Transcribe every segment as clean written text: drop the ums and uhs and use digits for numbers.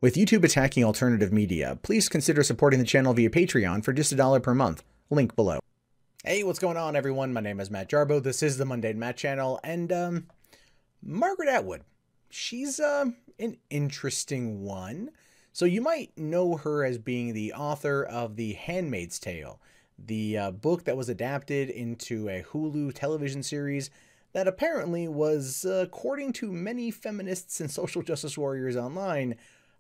With YouTube attacking alternative media, please consider supporting the channel via Patreon for just $1 per month. Link below. Hey, what's going on, everyone? My name is Matt Jarbo. This is the Mundane Matt channel, and Margaret Atwood. She's an interesting one. So you might know her as being the author of The Handmaid's Tale, the book that was adapted into a Hulu television series that apparently was, according to many feminists and social justice warriors online,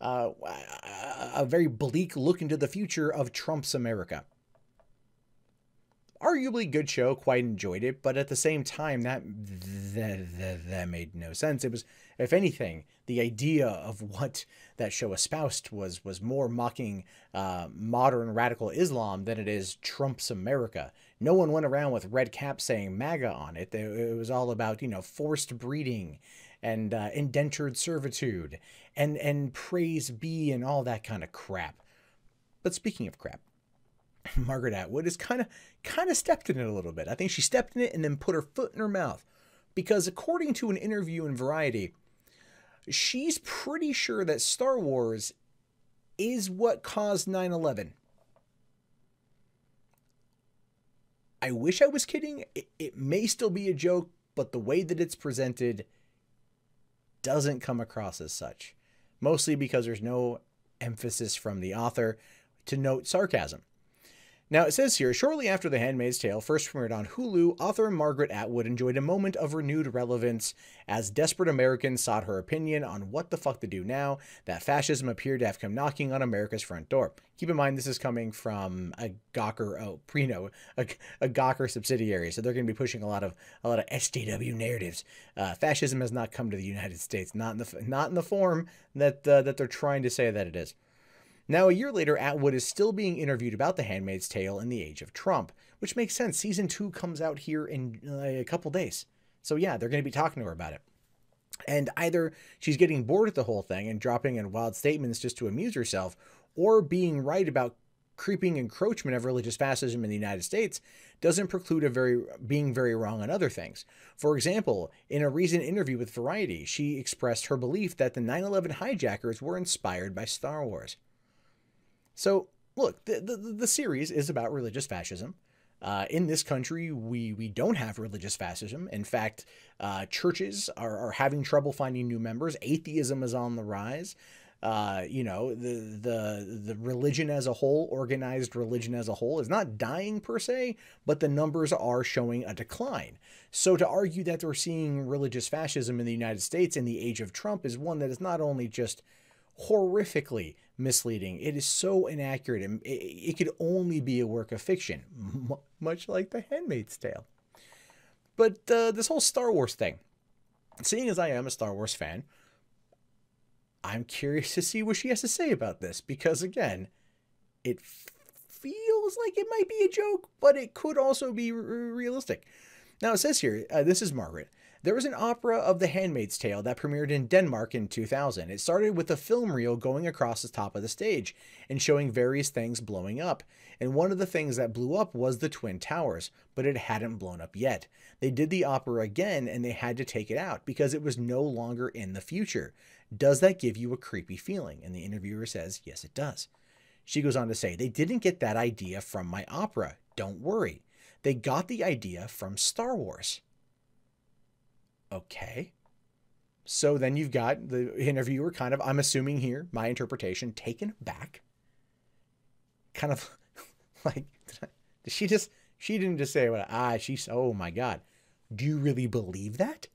a very bleak look into the future of Trump's America. Arguably good show, quite enjoyed it, but at the same time, that made no sense. It was, if anything, the idea of what that show espoused was more mocking modern radical Islam than it is Trump's America. No one went around with red caps saying MAGA on it. It was all about, forced breeding and indentured servitude and praise be and all that kind of crap. But speaking of crap, Margaret Atwood is kind of stepped in it a little bit. I think she stepped in it and then put her foot in her mouth, because according to an interview in Variety, she's pretty sure that Star Wars is what caused 9/11. I wish I was kidding. It may still be a joke, but the way that it's presented doesn't come across as such. Mostly because there's no emphasis from the author to note sarcasm. Now, it says here, shortly after The Handmaid's Tale first premiered on Hulu, author Margaret Atwood enjoyed a moment of renewed relevance as desperate Americans sought her opinion on what the fuck to do now that fascism appeared to have come knocking on America's front door. Keep in mind, this is coming from a Gawker, a Gawker subsidiary, so they're going to be pushing a lot of SJW narratives. Fascism has not come to the United States, not in the form that they're trying to say that it is. Now, a year later, Atwood is still being interviewed about The Handmaid's Tale in the age of Trump, which makes sense. Season 2 comes out here in a couple days. So yeah, they're going to be talking to her about it. And either she's getting bored with the whole thing and dropping in wild statements just to amuse herself, or being right about creeping encroachment of religious fascism in the United States doesn't preclude being very wrong on other things. For example, in a recent interview with Variety, she expressed her belief that the 9/11 hijackers were inspired by Star Wars. So, look, the series is about religious fascism. In this country, we don't have religious fascism. In fact, churches are having trouble finding new members. Atheism is on the rise. The religion as a whole, organized religion as a whole, is not dying per se, but the numbers are showing a decline. So to argue that we're seeing religious fascism in the United States in the age of Trump is one that is not only just horrifically misleading, it is so inaccurate, and it could only be a work of fiction, much like The Handmaid's Tale. But this whole Star Wars thing, seeing as I am a Star Wars fan, I'm curious to see what she has to say about this, because again, it feels like it might be a joke, but it could also be realistic. Now, it says here, this is Margaret. There was an opera of The Handmaid's Tale that premiered in Denmark in 2000. It started with a film reel going across the top of the stage and showing various things blowing up. And one of the things that blew up was the Twin Towers, but it hadn't blown up yet. They did the opera again and they had to take it out because it was no longer in the future. Does that give you a creepy feeling? And the interviewer says, yes, it does. She goes on to say, they didn't get that idea from my opera. Don't worry. They got the idea from Star Wars. Okay. So then you've got the interviewer kind of, I'm assuming here, my interpretation, taken aback. Kind of like, she didn't just say, oh my God. Do you really believe that?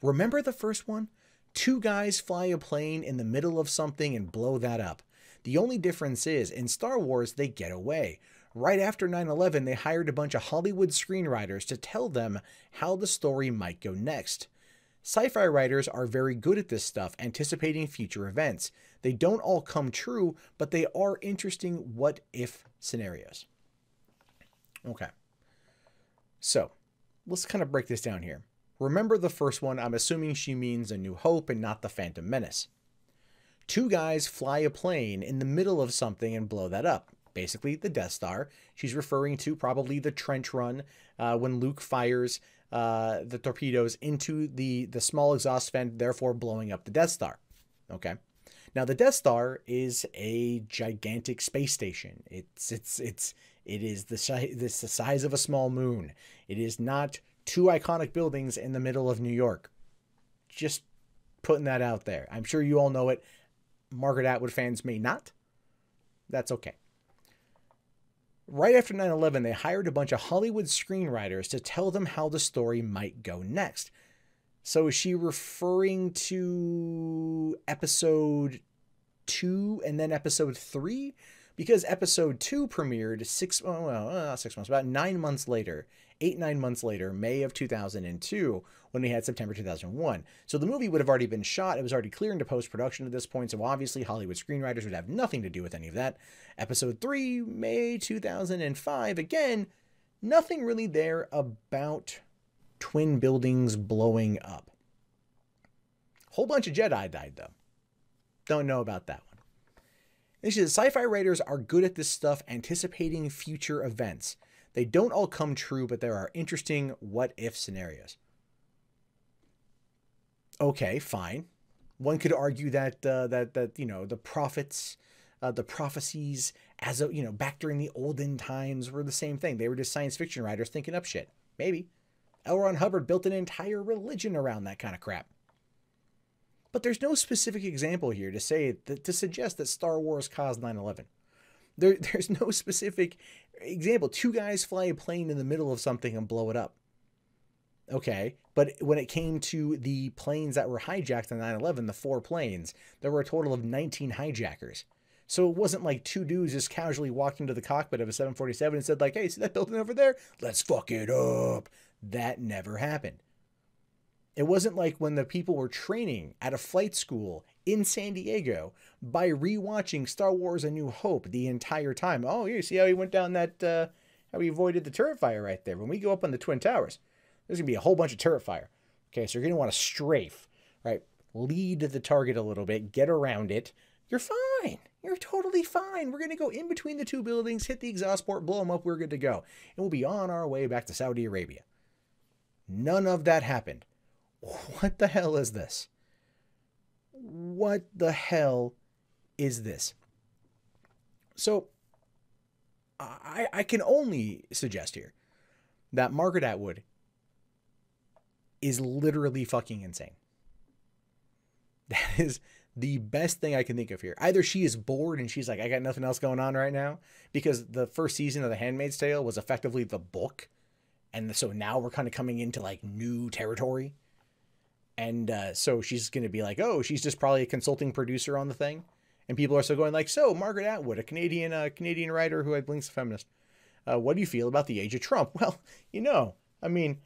Remember the first one? 2 guys fly a plane in the middle of something and blow that up. The only difference is, in Star Wars, they get away. Right after 9/11, they hired a bunch of Hollywood screenwriters to tell them how the story might go next. Sci-fi writers are very good at this stuff, anticipating future events. They don't all come true, but they are interesting what-if scenarios. Okay. So, let's kind of break this down here. Remember the first one, I'm assuming she means A New Hope and not the Phantom Menace. 2 guys fly a plane in the middle of something and blow that up. Basically, the Death Star. She's referring to probably the trench run when Luke fires the torpedoes into the small exhaust vent, therefore blowing up the Death Star. Okay. Now, the Death Star is a gigantic space station. It is the size of a small moon. It is not two iconic buildings in the middle of New York. Just putting that out there. I'm sure you all know it. Margaret Atwood fans may not. That's okay. Right after 9/11, they hired a bunch of Hollywood screenwriters to tell them how the story might go next. So is she referring to episode 2 and then episode 3? Because episode 2 premiered not 6 months, about 9 months later, 8-9 months later, May of 2002, when we had September 2001. So the movie would have already been shot. It was already clear into post-production at this point, so obviously Hollywood screenwriters would have nothing to do with any of that. Episode 3, May 2005, again, nothing really there about twin buildings blowing up. Whole bunch of Jedi died, though. Don't know about that one. This is sci-fi writers are good at this stuff, anticipating future events. They don't all come true, but there are interesting what-if scenarios. Okay, fine. One could argue that the prophets, the prophecies, as a, back during the olden times, were the same thing. They were just science fiction writers thinking up shit. Maybe. L. Ron Hubbard built an entire religion around that kind of crap. But there's no specific example here to suggest that Star Wars caused 9/11. There's no specific example. Two guys fly a plane in the middle of something and blow it up. Okay, but when it came to the planes that were hijacked on 9/11, the 4 planes, there were a total of 19 hijackers. So it wasn't like two dudes just casually walked into the cockpit of a 747 and said like, hey, see that building over there? Let's fuck it up. That never happened. It wasn't like when the people were training at a flight school in San Diego by rewatching Star Wars A New Hope the entire time. Oh, you see how he went down that, how he avoided the turret fire right there. When we go up on the Twin Towers, there's going to be a whole bunch of turret fire. Okay, so you're going to want to strafe, right? Lead the target a little bit, get around it. You're fine. You're totally fine. We're going to go in between the two buildings, hit the exhaust port, blow them up. We're good to go. And we'll be on our way back to Saudi Arabia. None of that happened. What the hell is this? What the hell is this? So, I can only suggest here that Margaret Atwood is literally fucking insane. That is the best thing I can think of here. Either she is bored and she's like, I got nothing else going on right now, because the first season of The Handmaid's Tale was effectively the book. And so now we're kind of coming into like new territory. And so she's going to be like, oh, she's just probably a consulting producer on the thing. And people are still going like, so Margaret Atwood, a Canadian writer who I think's a feminist. What do you feel about the age of Trump? Well, I mean,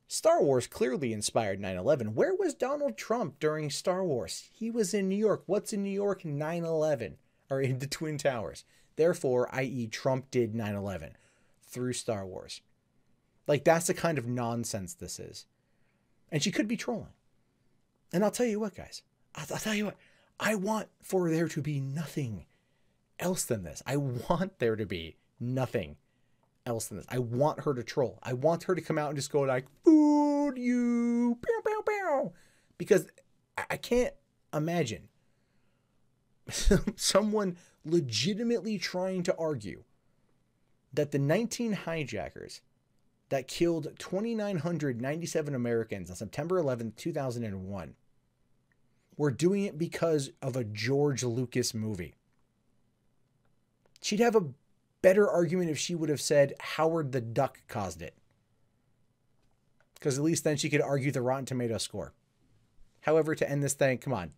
Star Wars clearly inspired 9/11. Where was Donald Trump during Star Wars? He was in New York. What's in New York? 9/11, or in the Twin Towers. Therefore, i.e. Trump did 9/11 through Star Wars. Like, that's the kind of nonsense this is. And she could be trolling. And I'll tell you what, guys. I'll tell you what. I want for there to be nothing else than this. I want there to be nothing else than this. I want her to troll. I want her to come out and just go like, food you, pew, pew, pew. Because I can't imagine someone legitimately trying to argue that the 19 hijackers that killed 2,997 Americans on September 11th, 2001 were doing it because of a George Lucas movie. She'd have a better argument if she would have said Howard the Duck caused it. Because at least then she could argue the Rotten Tomatoes score. However, to end this thing, come on.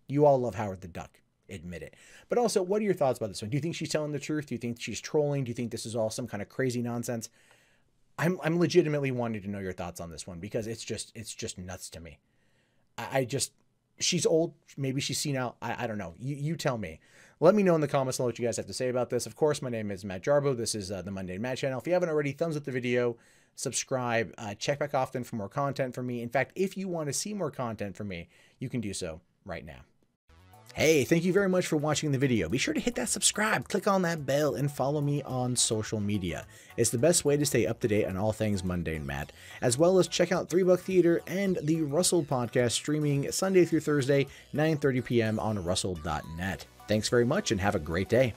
You all love Howard the Duck. Admit it. But also, what are your thoughts about this one? Do you think she's telling the truth? Do you think she's trolling? Do you think this is all some kind of crazy nonsense? I'm legitimately wanting to know your thoughts on this one, because it's just nuts to me. She's old. Maybe she's senile. I don't know. You tell me. Let me know in the comments what you guys have to say about this. Of course, my name is Matt Jarbo. This is the Mundane Matt channel. If you haven't already, thumbs up the video, subscribe, check back often for more content from me. In fact, if you want to see more content from me, you can do so right now. Hey, thank you very much for watching the video. Be sure to hit that subscribe, click on that bell, and follow me on social media. It's the best way to stay up to date on all things Mundane Matt, as well as check out 3 Buck Theater and the Russell podcast streaming Sunday through Thursday, 9:30 p.m. on russell.net. Thanks very much and have a great day.